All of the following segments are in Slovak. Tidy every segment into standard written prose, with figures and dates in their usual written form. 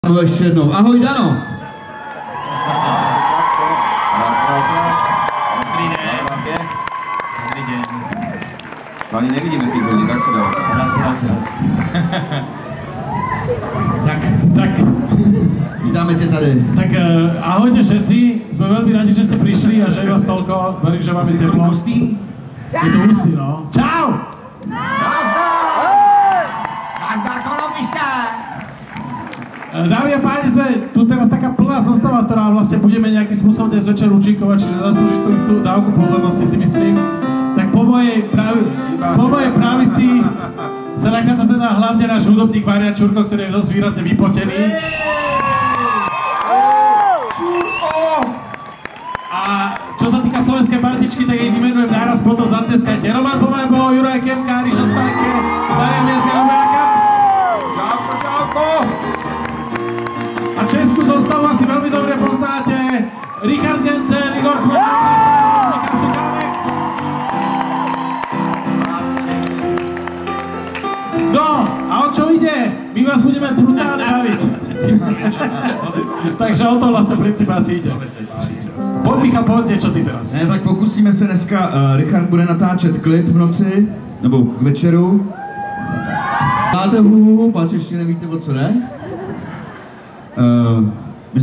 Ještě jednou. Ahoj, Dano. Dobrý den. Dobrý den. To ani nevidíme tých ľudí, tak si dal. Raz. Tak. Vítáme tě tady. Tak ahojte všetci, sme veľmi radi, že ste prišli a že je vás toľko, verím, že máme teplo. Kostým? Je to hustý, no. Čau! Nazdar, kolobista! Dámy a páni, sme tu teraz taká plná zostava, ktorá vlastne budeme nejakým spôsobom dnes večer učíkovať, čiže zaslúži tú istú dávku pozornosti, si myslím. Tak po mojej pravici sa nachádza teda hlavne náš hudobník Marian Čurko, ktorý je dosť výrazne vypotený. A čo sa týka slovenskej partičky, tak jej vymenujem náraz, potom zatleskajte. Roman Pomajbo, Juraj Kemka, Ríšo Stanke, Marian Miezga, Romáka. Čauko! A českú zostavu asi veľmi dobre poznáte. Richard Gencer, Igor Chmel, Michal Sukánek. No, a o čo ide? My vás budeme brutálne baviť. Takže o to vlastne v princípe asi ide. Pojď Michal, povedz čo ty teraz. Ne, tak pokusíme se dneska, Richard bude natáčet klip v noci, nebo k večeru. Máte hůhu, páč ještě nevíte, o co jde? My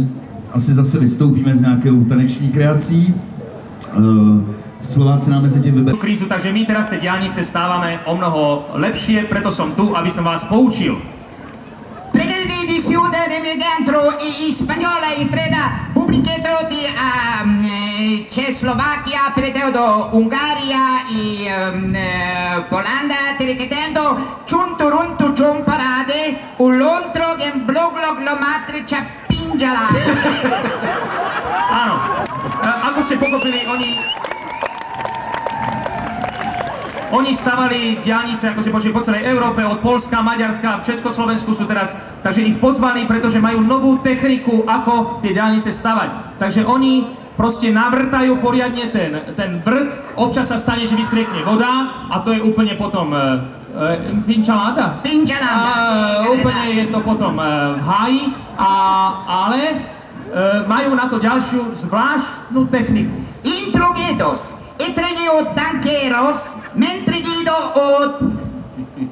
asi zase vystoupíme s nějakou taneční kreací. Slováci nám mezi tím vyberú krízu, takže my teraz tej diaľnice stávame o mnoho lepšie, preto som tu, aby som vás poučil. Di chiudere dentro i spagnoli treda pubblicetto di Cecoslovacchia, pretedo Ungaria i Polanda, tereketendo čunturuntu čumparade, ulontro gen bloglog lomatriča pinžala. Áno, ako ste pochopili, Oni stavali diaľnice, ako ste počuli, po celej Európe, od Poľska, Maďarska, v Československu sú teraz, takže ich pozvali, pretože majú novú techniku, ako tie diaľnice stavať. Takže oni proste navrtajú poriadne ten vrt, občas sa stane, že vystriekne voda a to je úplne potom pinčaláda. Úplne je to potom v háji, ale majú na to ďalšiu zvláštnu techniku. Introgedos. Etreneo tanqueros, mentre guido o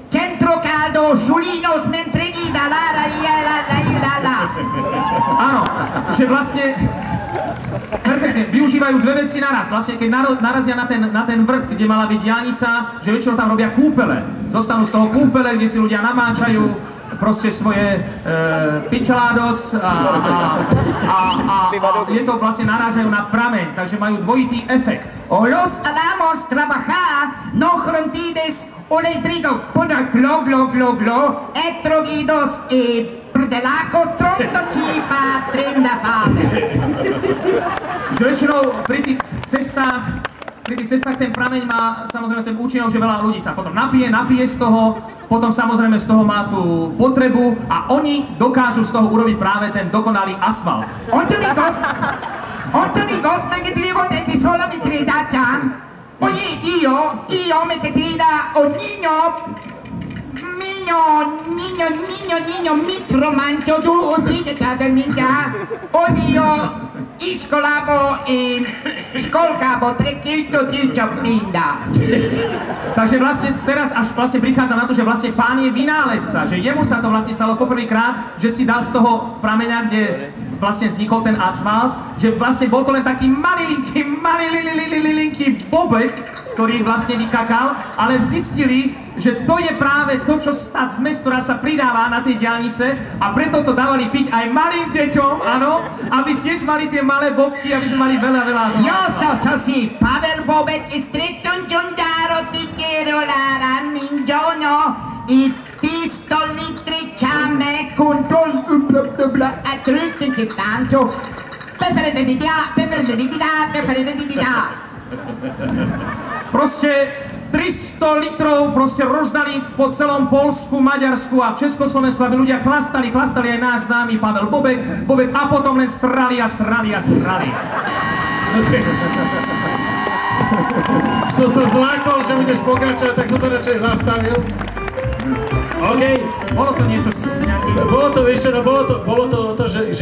centro caldo, Julinos, mentre guida la. Áno, že vlastne perfektne, využívajú dve veci naraz. Vlastne keď narazia na ten vrt, kde mala byť diaľnica, že väčšinou tam robia kúpele. Zostanú z toho kúpele, kde si ľudia namáčajú proste svoje pinčaládos a je to vlastne narážajú na prameň, takže majú dvojitý efekt. O los alamos trabajar, no frontides, oletrigo, poda glo, etrogidos e prdelacos, tronto cipa, trenda fame. Že väčšinou pri tých cestách ten prameň má samozrejme ten účinok, že veľa ľudí sa potom napije z toho, potom samozrejme z toho má tú potrebu a oni dokážu z toho urobiť práve ten dokonalý asfalt. Ontonigos, me che ti devo te che solo mi trida già. Oye, io me che trida o niño, micromancio, tu odrigeta del minga. Odio, iskolabo i školkabo, trekito pinda. Takže vlastne teraz až vlastne prichádza na to, že vlastne pán je vynálezca, že jemu sa to vlastne stalo poprvýkrát, že si dal z toho prameňa, kde vlastne vznikol ten asfalt, že vlastne bol to len taký malilinký bobek, ktorý vlastne vykakal, ale zistili, že to je práve to, čo tá zmes, ktorá sa pridáva na tie diaľnice a preto to dávali piť aj malým deťom, áno, aby tiež mali tie malé bobky, aby sme mali veľa. Io so si Pavel Bobek e stretto un giondaro ti quiero la ranmingione i ti sto litri ciame con a trucchi che stancio preferite di da. Proste 300 litrov proste rozdali po celom Poľsku, Maďarsku a v Československu, aby ľudia chlastali aj náš známy Pavel Bobek a potom len srali. Som sa zlákol, že budeš pokračovať, tak som to radšej zastavil. OK, bolo to niečo s nejakým... Bolo to, vieš čo, no bolo to, že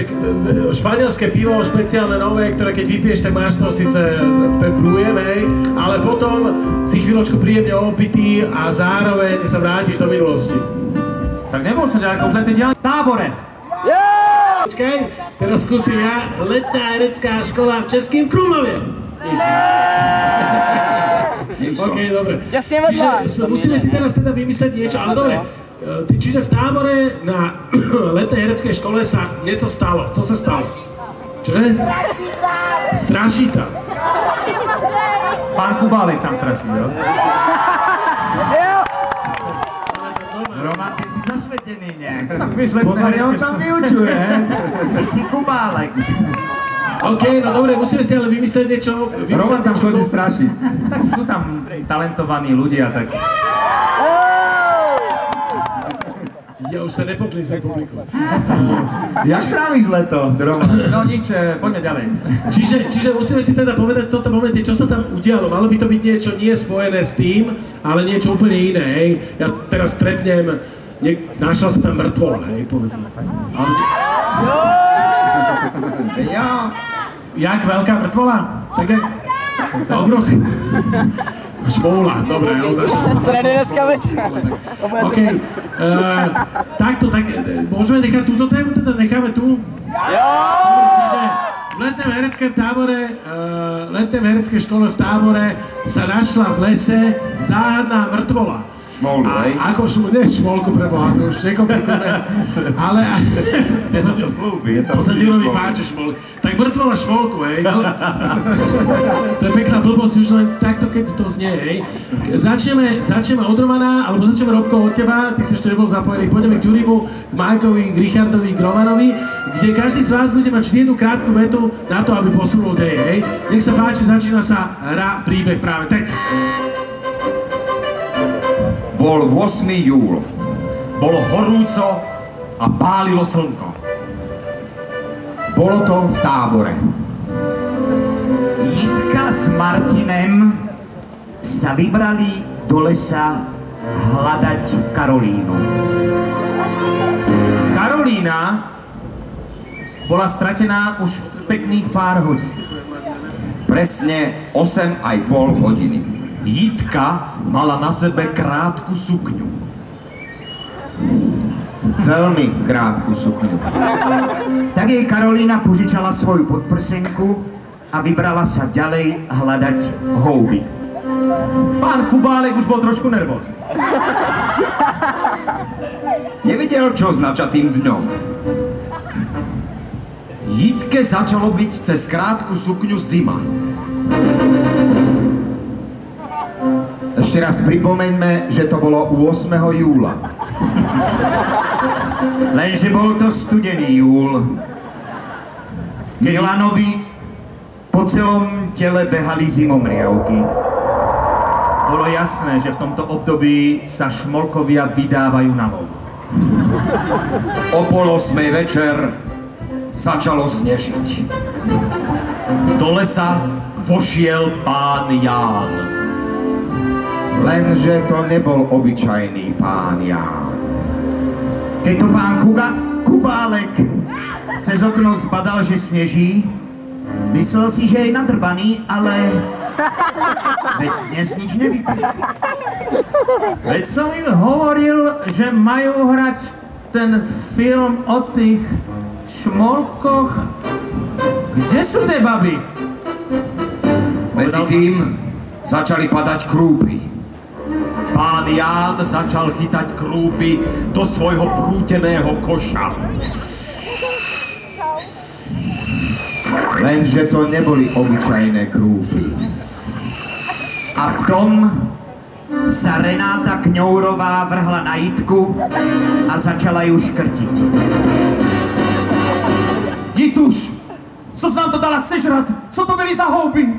španielské pivo špeciálne nové, ktoré keď vypiješ, tak máš to síce ten prújem, hej, ale potom si chvíľočku príjemne opitý a zároveň sa vrátiš do minulosti. Tak nebol som ďaleko, už aj v Tábore. Počkaj, teraz skúsim ja. Letná herecká škola v Českým Krumlovie. OK, dobre. Čiže musíme si teraz teda vymyslieť niečo, ale dobre. Čiže v Tábore na letnej hereckej škole sa niečo stalo. Co sa stalo? Čože? Strašita. Pán Kubálek tam straší, jo? Roman, ty si zasvetený nejak. Tak vieš, letné Pomaly on herecké tam vyučuje, ty si Kubálek. OK, no dobre, musíme si ale vymyslieť niečo. Roman tam chodí strašiť. Tak sú tam talentovaní ľudia, tak... Ja už sa nepotlízam publiku. Jak tráviš leto, Roman? No nič, poďme ďalej. Čiže musíme si teda povedať v tomto momente, čo sa tam udialo. Malo by to byť niečo nie spojené s tým, ale niečo úplne iné, hej. Ja teraz trepnem, našla sa tam mŕtvola, hej, povedzme. Jak veľká mŕtvola? Tak obrovská. Šmoula, dobre, Sredy dneska večer. OK, takto, tak môžeme nechať túto tému, teda necháme tu? Jo! Čiže v letnej hereckej škole v Tábore sa našla v lese záhadná mŕtvola. Šmolu, hej? Ako nie šmolku preboha, to už nekomplikujeme, ale... To sa Dilovi páči šmolky. Tak mŕtvola šmolku, hej. To je pekná blbosť, už len takto, keď to znie, hej. Začneme od Romana, alebo začneme Robko od teba, ty si ešte nebol zapojený. Pôjdeme k Ďurimu, k Majkovi, k Richardovi, k Romanovi, kde každý z vás bude mať vždy jednu krátku vetu na to, aby posunul tej, hej. Nech sa páči, začína sa hra, príbeh práve teď. Bol 8. júl. Bolo horúco a pálilo slnko. Bolo to v Tábore. Jitka s Martinem sa vybrali do lesa hľadať Karolínu. Karolína bola stratená už pekných pár hodín. Presne 8,5 hodiny. Jitka mala na sebe krátku sukňu. Veľmi krátku sukňu. Tak jej Karolína požičala svoju podprsenku a vybrala sa ďalej hľadať houby. Pán Kubálek už bol trošku nervózny. Nevidel, čo značatým dňom. Jitke začalo byť cez krátku sukňu zima. Ešte raz pripomeňme, že to bolo 8. júla. Lenže bol to studený júl. Milanovi po celom tele behali zimomriavky. Bolo jasné, že v tomto období sa šmolkovia vydávajú na lovu. O 7:30 večer začalo snežiť. Do lesa vošiel pán Ján. Lenže to nebol obyčajný pán Ján. Keď to pán Kubálek cez okno zbadal, že sneží, myslel si, že je nadrbaný, ale veď dnes nič nevypí. Veď som im hovoril, že majú hrať ten film o tých šmolkoch. Kde sú tie baby? Medzi tým začali padať krúpy. Pán Ján začal chytať krúpy do svojho prúteného koša. Lenže to neboli obyčajné krúpy. A v tom sa Renáta Kňourová vrhla na Jitku a začala ju škrtiť. Jituš, co nám to dala sežrat? Co to byli za houby?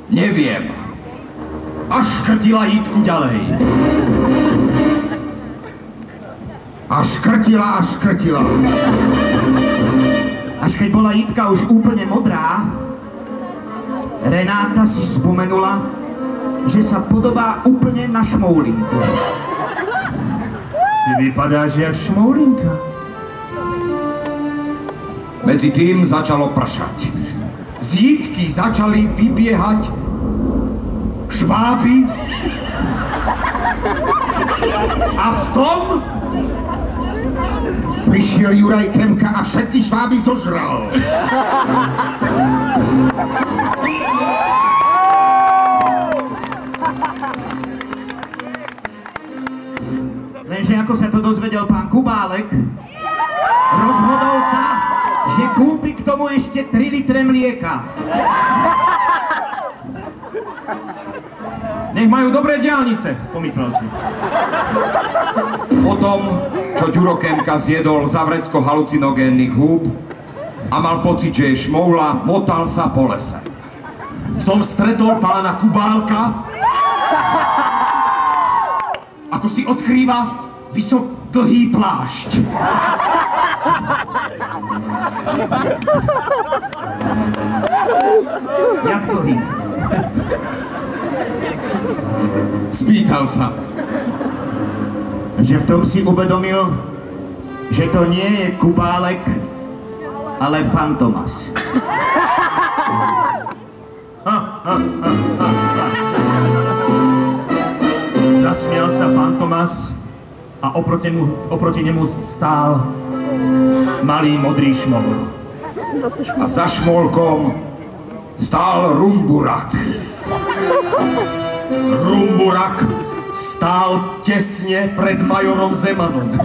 Neviem. A škrtila Jitku ďalej. A škrtila. Až keď bola Jitka už úplne modrá, Renáta si spomenula, že sa podobá úplne na Šmoulinku. Ty vypadáš jak šmoulinka. Medzi tým začalo pršať. Z jitky začali vybiehať šváby a v tom prišiel Juraj Kemka a všetky šváby zožral. Lenže ako sa to dozvedel pán Kubálek, rozhodol sa, že kúpi k tomu ešte 3 litre mlieka. Nech majú dobré diaľnice, pomyslel si. Potom, čo Ďuro Kemka zjedol zavrecko halucinogénnych húb a mal pocit, že je šmoula, motal sa po lese. V tom stretol pána Kubálka, ako si odkrýva dlhý plášť. Jak dlhý? Spýtal sa. Že v tom si uvedomil, že to nie je Kubálek, ale Fantomas. Zasmial sa Fantomas a oproti nemu stál malý modrý šmol. A za šmolkom stál Rumburak. Rumburak stál tesne pred majorom Zemanom.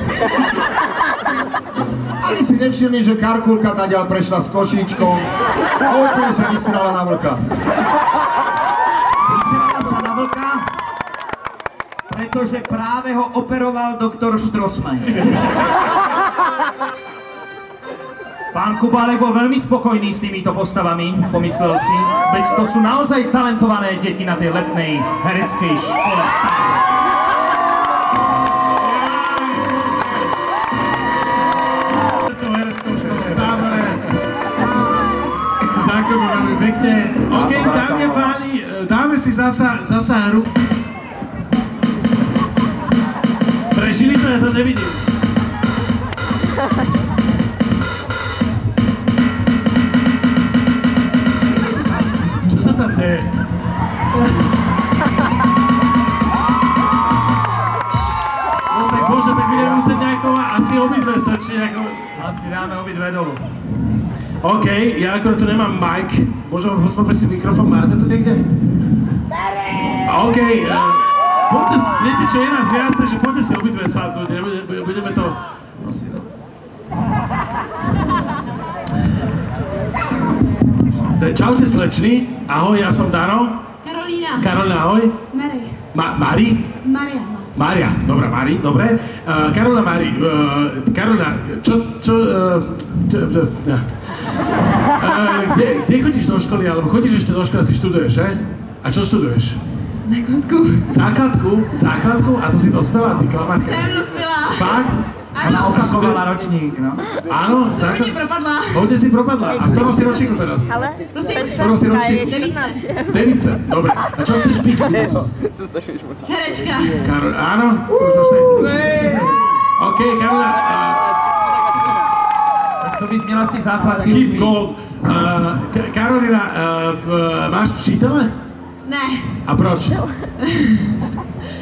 Ani si nevšimli, že Karkulka taďal prešla s košíčkom a úplne sa vysrala na vlka. Vysrala sa na vlka, pretože práve ho operoval doktor Strossmayer. Pán Kubálek bol veľmi spokojný s týmito postavami, pomyslel si, veď to sú naozaj talentované deti na tej letnej hereckej škole. Ďakujem veľmi pekne. OK, dámy a páni, dáme si zasa hru. Prežili to, ja to nevidím. Čo sa tam deje? No tak bože, tak budeme musieť nejako asi obidve stačí nejako... Asi dáme obidve dolu. OK, ja akorát tu nemám mic. Môžem poprosiť mikrofón, máte tu niekde? OK, poďte, viete čo, je nás viac, takže poďte si obidve sadnúť, budeme to... Čaute sleční, ahoj, ja som Dano. Karolína. Karolina, ahoj. Mary. Mari? Maria. Mária, dobrá, Mari, dobre. Karolina, Mari, Karolina, kde chodíš do školy, alebo chodíš ešte do školy, si študuješ, že? A čo študuješ? Základku. Základku? A to si dospela, ty klamatka. Jsem dospělá. Fakt? Ona opakovala ročník, no. Áno, Hodně propadla. Hodne si propadla. A v ktorom si ročníku teraz? Prosím. V ktorom si ročníku? Device, dobre. A čo chceš byť? Herečka. Áno? OK, Karolina. To bys měla z těch základky. Keep gold. Karolina, máš přítele? Ne. A proč?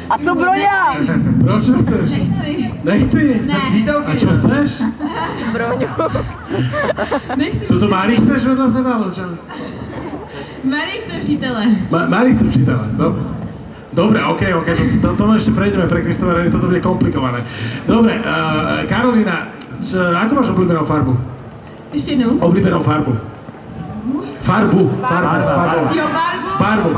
A co Broňa? Proč nechceš? Nechci. Nechci? Ne. A čo chceš? Broňu. Nechci. Tuto Mári chceš vedľa seba, alebo čo? Mary chce přítele. Mári chce přítele, dobre, OK, to ešte prejdeme pre Kristova, toto bude komplikované. Dobre, Karolina, ako máš obľúbenú farbu? Ještě jednou. Obľúbenú farbu. Farbu. Jo, barvu.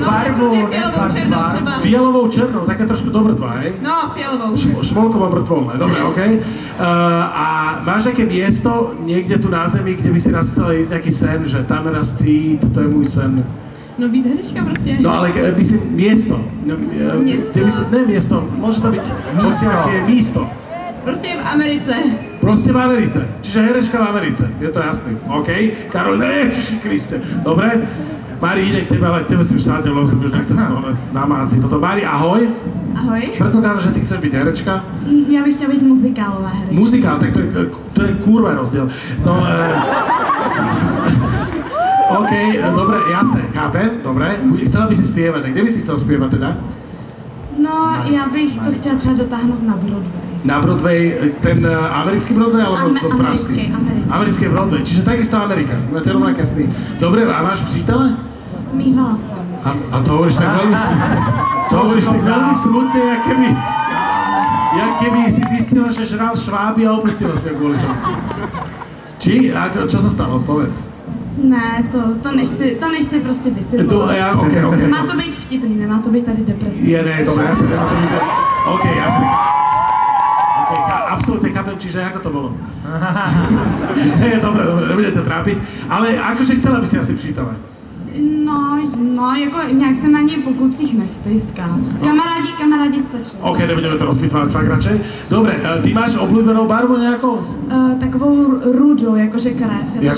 Barvu. No, fialovou černou třeba. Fialovou černou, taká trošku do mŕtva, hej? No, fialovou. Šmolková mŕtvolná, dobre, OK. A máš nejaké miesto niekde tu na zemi, kde by si nás chcela ísť nejaký sen, že tam raz cít, to je môj sen. No, být herečka prostě. No ale myslím miesto. Město. Ne miesto, môže to byť nejaké místo. Prostě v Americe. Proste v Americe. Čiže herečka v Americe, je to jasný. OK. Karolina, Ježiši Kriste. Dobre. Mári ide k tebe, ale k tebe si už sadne, lebo som už nechcel namáhať si toto. Mári, ahoj. Ahoj. Predpokladám, že ty chceš byť herečka? Ja bych chtěla být muzikálová herečka. Muzikál, tak to je kurva rozdiel. No, OK, dobre, jasné, chápem, dobre. Chcela by si spievať, kde by si chcel spievať teda? No, já bych to chtěla třeba dotáhnout na Broadway. Na Broadway, ten americký Broadway alebo pražský? Americký Broadway, čiže takisto Amerika, máte rovnaké sny. Dobre, a máš přítele? Mývala jsem. A to hovoríš tak veľmi smutne, jak keby si zistila, že žral šváby a opustila si ho kvôli tomu. Či? A čo sa stalo? Povedz. Ne, to nechci prostě vysvětlovat. Okay. Má to být vtipný, nemá to být tady depresivní. Ne, dobré, jasne, nemá to byť. OK, jasne. Absolutne chápem, čiže ako to bolo? Dobre, nebudete trápiť. Ale akože chcela by si asi přítele? No, jako nějak se na ně po klucích nestejská. Kamarádi stačí. OK, nebudeme to rozpitvať fakt radšej. Dobre, ty máš obľúbenú barvu nejakou? Takovou růžou, jakože krev. Já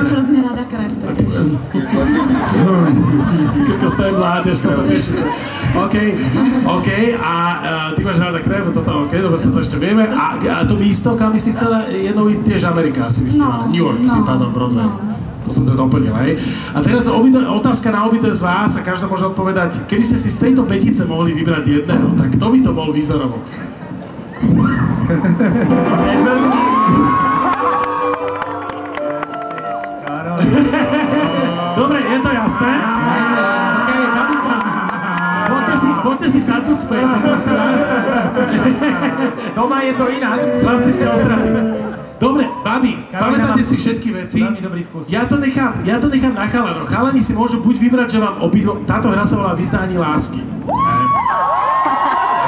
už hrozně ráda krev totiž. Krko stojí mládežka sa teším. OK, a ty máš ráda krev, toto OK, dobre, toto ešte vieme. A to místo, kam by si chcela jednou ísť tiež Amerika, si myslela? New York, pardon, Broadway. To som to doplnil, hej. A teraz otázka na obidve z vás a každá môže odpovedať, keby ste si z tejto petice mohli vybrať jedného, tak kto by to bol výzorovo? Dobre, je to jasné? Poďte si sadnúť späť, prosím vás. Doma je to inak. Chlapci ste ostratí. Dobre, babi, pamätáte si všetky veci? Veľmi dobrý vkus. Ja to nechám na chalanoch. Chalani si môžu buď vybrať, že vám obidvom... Táto hra sa volá Vyznání lásky.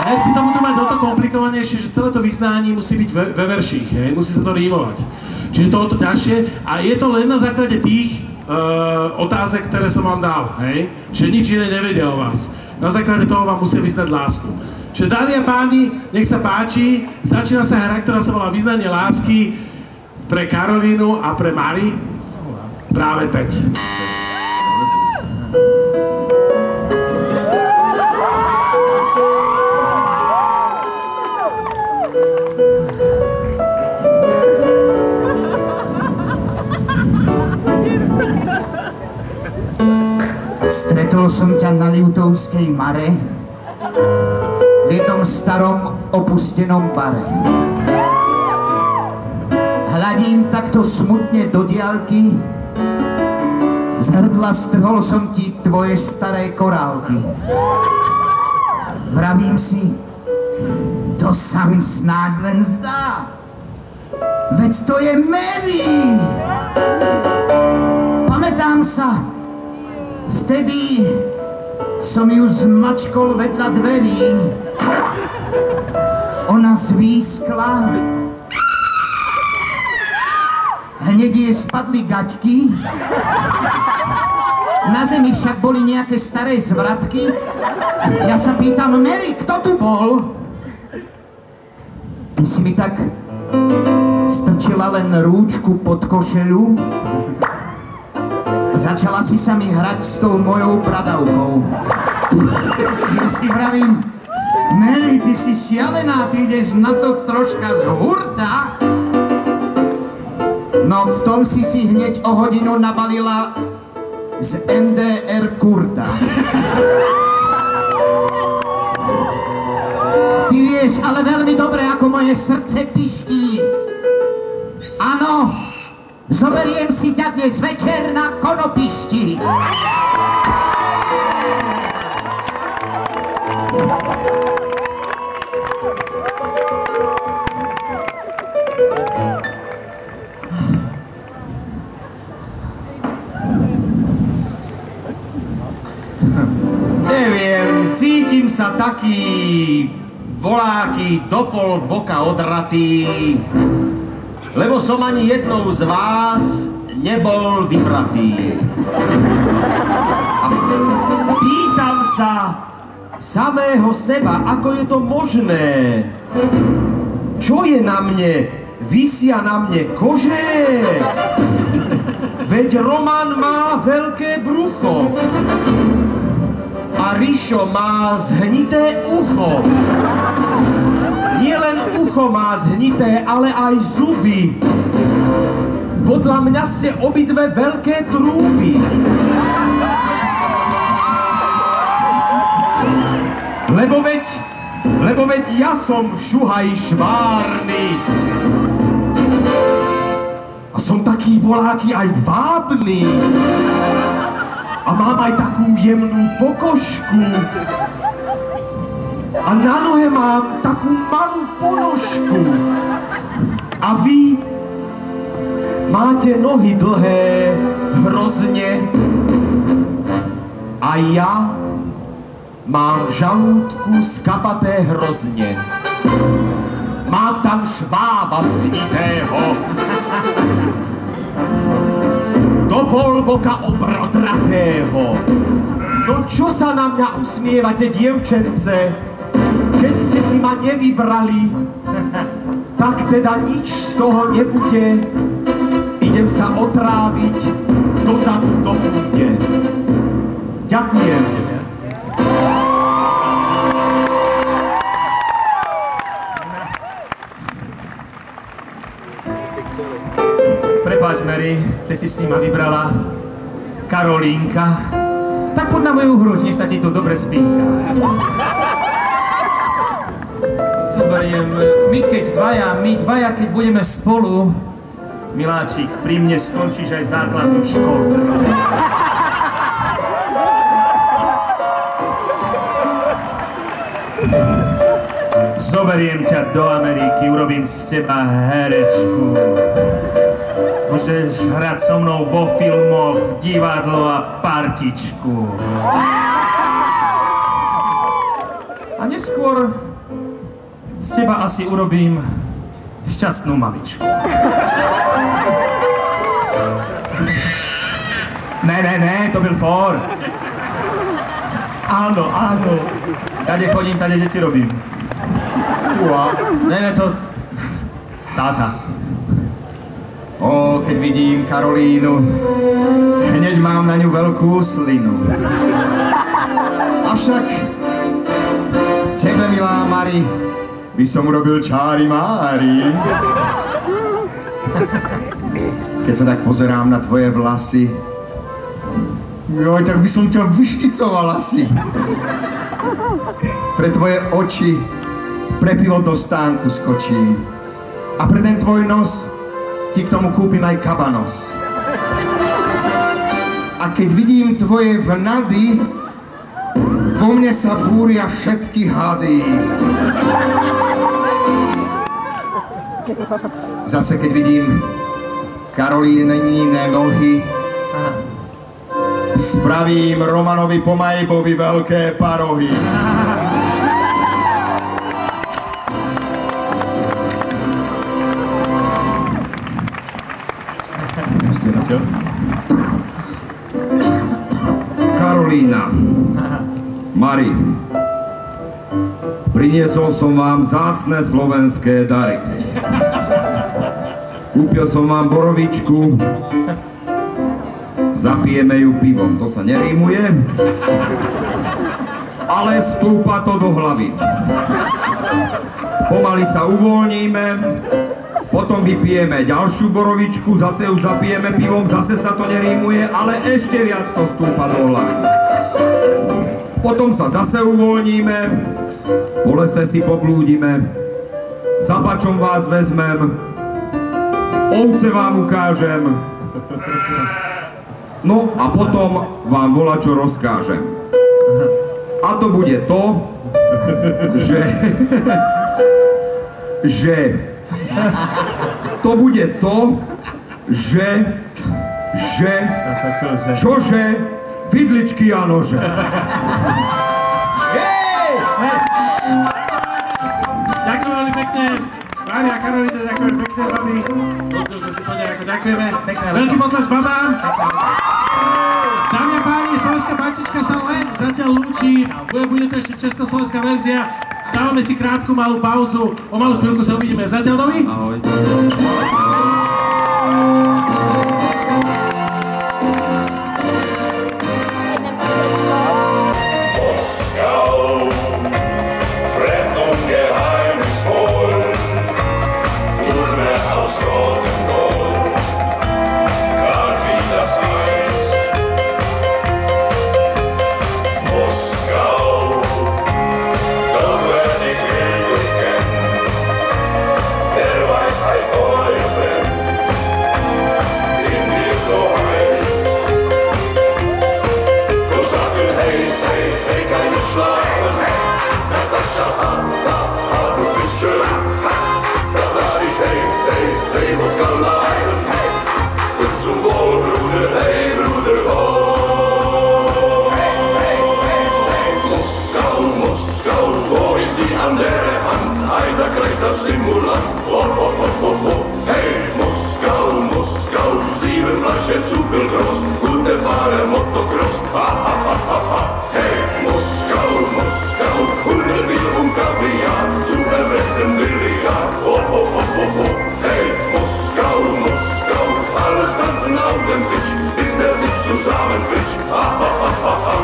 Herci to budú mať o to komplikovanejšie, že celé to vyznání musí byť ve verších, hej? Musí sa to rímovať. Čiže to o to ťažšie a je to len na základe tých otázek, ktoré som vám dal, hej? Čiže nič iné nevedia o vás. Na základe toho vám musia vyznať lásku. Čiže dámy a páni, nech sa páči, začína sa hra, ktorá sa volá Vyznanie lásky pre Karolínu a pre Mari práve teď. Stretol som ťa na Liutovskej mare v jednom starom opustenom bare. Hľadím takto smutne do diaľky, z hrdla strhol som ti tvoje staré korálky. Vravím si, to sa mi snáď len zdá, veď to je Mary. Pamätám sa, vtedy som ju zmačkol vedľa dverí. Ona zvískla, hneď jej spadli gaťky, na zemi však boli nejaké staré zvratky. Ja sa pýtam, Mary, kto tu bol? Ty si mi tak strčila len rúčku pod košeľu. Začala si sa mi hrať s tou mojou bradavkou. Ja si vravím, Mary, ty si šialená, ty ideš na to troška z hurta. No v tom si hneď o hodinu nabalila z NDR Kurta. Ty vieš ale veľmi dobre, ako moje srdce piští. Áno, zoberiem si ťa dnes večer na konopišti. Neviem, cítim sa taký voláky do pol boka odratý, lebo som ani jednou z vás nebol vybratý. A pýtam sa samého seba, ako je to možné? Čo je na mne? Visia na mne kože? Veď Roman má veľké brucho. A Rišo má zhnité ucho. Nie len ucho má zhnité, ale aj zuby. Podľa mňa ste obidve veľké trúby. Lebo veď ja som šuhaj švárny. A som taký voláky aj vábny. A mám aj takú jemnú pokožku. A na nohe mám takú malú ponožku. A vy máte nohy dlhé hrozne. A ja mám v žalúdku skapaté hrozne. Mám tam švába zhnitého. Do polboka obrodratého. No čo sa na mňa usmievate, dievčence? Keď ste si ma nevybrali, tak teda nič z toho nebude. Idem sa otráviť dozadu do púte. Ďakujem. Prepáč, Mary, ty si s nima vybrala Karolínka. Tak poď na moju hruď, nech sa ti to dobre spínka. Zoberiem, my dvaja, keď budeme spolu, miláčik, pri mne skončíš aj základnú školu. Zoberiem ťa do Ameriky, urobím z teba herečku. Môžeš hrať so mnou vo filmoch, divadlo a partičku. A neskôr z teba asi urobím šťastnú mamičku. Ne, to byl for. Áno. Kade chodím, tade deti robím. Ne, to... táta. Keď vidím Karolínu, hneď mám na ňu veľkú slinu. Avšak tebe, milá Mari, by som urobil čári mári. Keď sa tak pozerám na tvoje vlasy, tak by som ťa vyšticoval asi. Pre tvoje oči pre pivo do stánku skočím. A pre ten tvoj nos ti k tomu kúpim aj kabanos. A keď vidím tvoje vnady, vo mne sa búria všetky hady. Zase keď vidím Karolínine nohy, spravím Romanovi Pomajbovi veľké parohy. Karolína, Mari, priniesol som vám vzácne slovenské dary. Kúpil som vám borovičku, zapijeme ju pivom, to sa nerímuje, ale stúpa to do hlavy. Pomaly sa uvoľníme, potom vypijeme ďalšiu borovičku, zase ju zapijeme pivom, zase sa to nerímuje, ale ešte viac to stúpa do hlavy. Potom sa zase uvoľníme, po lese si poblúdime, za pačom vás vezmem, ovce vám ukážem, no a potom vám volačo rozkážem. A to bude to, to bude to, čože, vidličky a nože. Ďakujem veľmi pekne. Mári a Karolína, ďakujem pekne, babi. Pozdrav, že si to nejako ďakujeme. Veľký potlesk babám. Dámy a páni, slovenská partička sa len zatiaľ lúči. Bude to ešte československá verzia. Dávame si krátku malú pauzu. O malú chvíľku sa uvidíme. Zatiaľ dovi. Ahoj. hey, vodka Lion, hey. Und zum Wohl, Bruder, hey, Bruder, ho. Hey, hey, hey, hey. Moskau, Moskau, wo ist die andere Hand? Hey, da greift das Simulant, ho, ho, ho, ho, ho. Hey, Moskau, Moskau, 7 Flaschen zu viel groß, gute Fahrer, Motocross, ha, ha, ha, ha, ha. Hey, Moskau, Moskau, 100 Bier Kaviar, zu erwecken Billiard, ho, ho, ho, ho, ho. Hey, Moskau, Moskau, alles tanzen auf dem Tisch, bis der Tisch zusammenbricht, ha, ha, ha, ha, ha.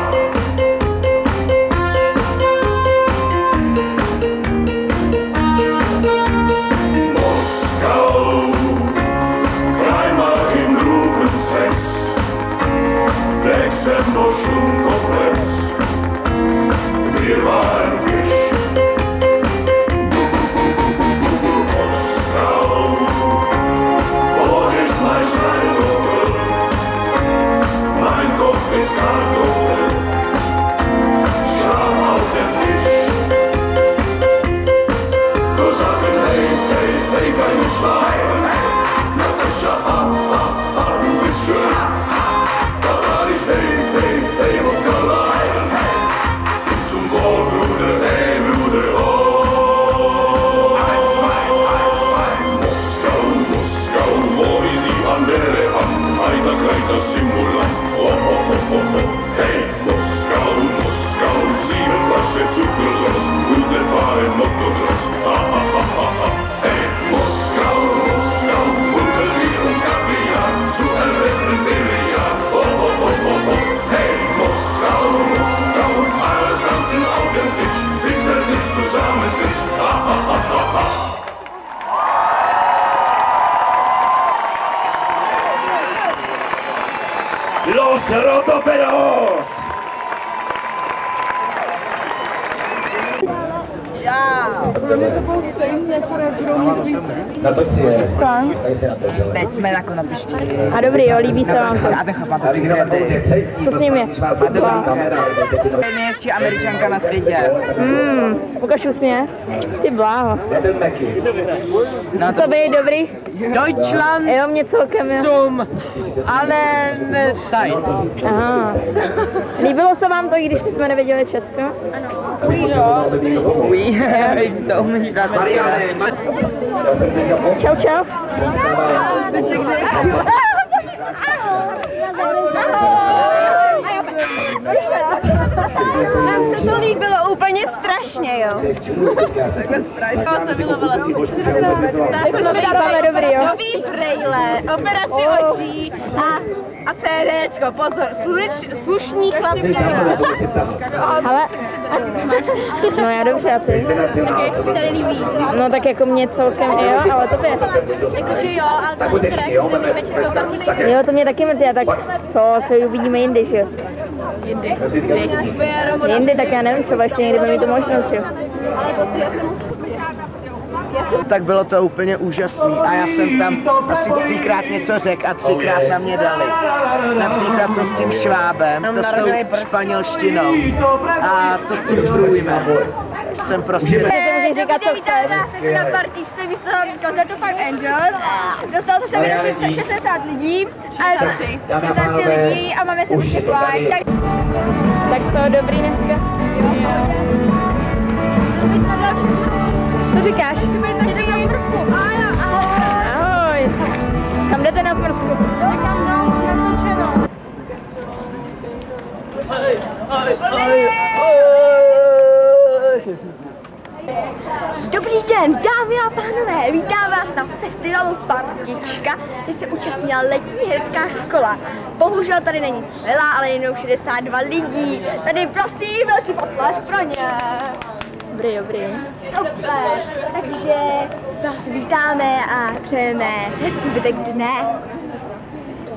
Szendoszunkomplex, wir waren Fisch. Moskau, wo ist mein Schneidopel? Mein Kopf ist Kartoffel, schlaf auf dem Tisch. Kosaken, hey, hey, hey, keine Schleim. Natascha, ha, ha, ha, du bist schön. Hey, hey, hey, vodka Lion, hey. Zum Wohl, Bruder, hey, Bruder, ho. 1, 2, 1, 2. Moskau, Moskau, wo ist die andere Hand? Hey, da greift das Simulant, ho, ho, ho, ho, ho. Hey, Moskau, Moskau, 7 Flaschen zu viel los, gute Fahrer, Motocross, ha, ha, ha, ha, ha. Hey, Moskau, Moskau, 100 Bier und Kaviar, zu erwecken Billiard, ho, ho, ho, ho, ho. Hey, Moskau, Moskau, alles tanzen auf dem Tisch, bis der Tisch zusammenbricht, ha, ha, ha, ha, ha. Los Rotoperos! Teď jsme jako na pišti. A dobrý, jo, líbí se vám to. Co s ním je? Nejlepší Američanka na světě. Ukaž úsměv. Ty bláho. No to by dobrý? Deutschland. Jo, mě celkem, jo. Zum allen Zeit. Aha. Líbilo se vám to, i když jsme nevěděli Česko? Ano. Oui, to umí dát. Čau, čau. Nám se to líbilo úplně strašně, jo. Já jsem milovala nový brejle, operaci očí a CDčko, pozor, slušní chlapci. Ale, no já dobře, a ty? Tak jak si tady líbí? No tak jako mě celkem, jo, ale tobě. Jakože jo, ale co mi se rád, že nevíme českou partičku. Jo, to mě taky mrzí, a tak co, se uvidíme jindy, že jo? Jindy, tak já nevím, třeba ještě někdy bude mít tu možnost, jo? Tak bylo to úplně úžasný a já jsem tam asi 3krát něco řekl a 3krát na mě dali. Například to s tím švábem, to s tou španělštinou a to s tím průjmem. Jsem prostě... Jsem na partičce místo koncertu Funk Angels. Dostalo se mi do 60 lidí. 63 lidí a máme se už fajn. Tak co, dobrý dneska? Jo. Být na další smrzku. Co říkáš? Jdeme na smrzku. Ahoj. Kam jdete na smrzku? Někam dolů, natočeno. Dobrý den, dámy a pánové, vítám vás na festivalu Partička, kde se účastnila letní herecká škola. Bohužel tady není celá, ale jenom 62 lidí. Tady prosím, velký potlesk pro ně. Dobrý, dobrý. Super, takže vás vítáme a přejeme hezký zbytek dne.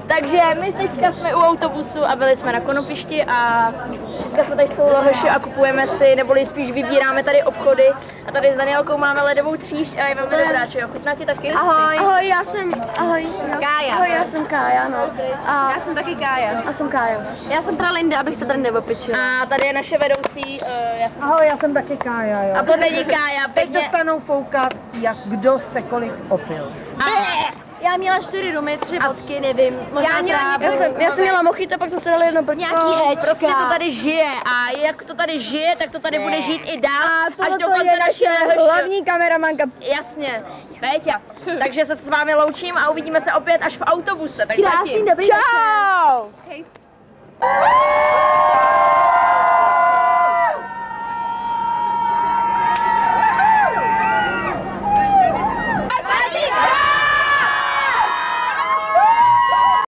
Takže my teďka jsme u autobusu a byli jsme na konopišti a teďka jsme tady jsou lohoši a kupujeme si, neboli spíš vybíráme tady obchody. A tady s Danielkou máme ledovou tříšť a je velmi dobrá, či jo? Chutná ti taky? Ahoj. Ahoj, já jsem... Ahoj. Kája. Ahoj, já jsem Kája, no. A Já jsem taky Kája. já jsem Kája. Já jsem teda Linda, abych se tady neopičila. A tady je naše vedoucí, Ahoj, já jsem taky Kája, jo. a to není Kája, Teď pěkně. dostanou foukat, jak kdo se kolik opil. Já měla 4 rumy, 3 vodky, nevím, možná Já jsem měla mochito, pak jsme se dali jedno brčko. Nějaký hečka. Prostě to tady žije a jak to tady žije, tak to tady bude žít i dál, až do Tohle konce je našeho naše hlavní kameramanka. Jasně, Péťa. Takže se s vámi loučím a uvidíme se opět až v autobuse. Tak Krásný zatím. dobrý Čau! večer.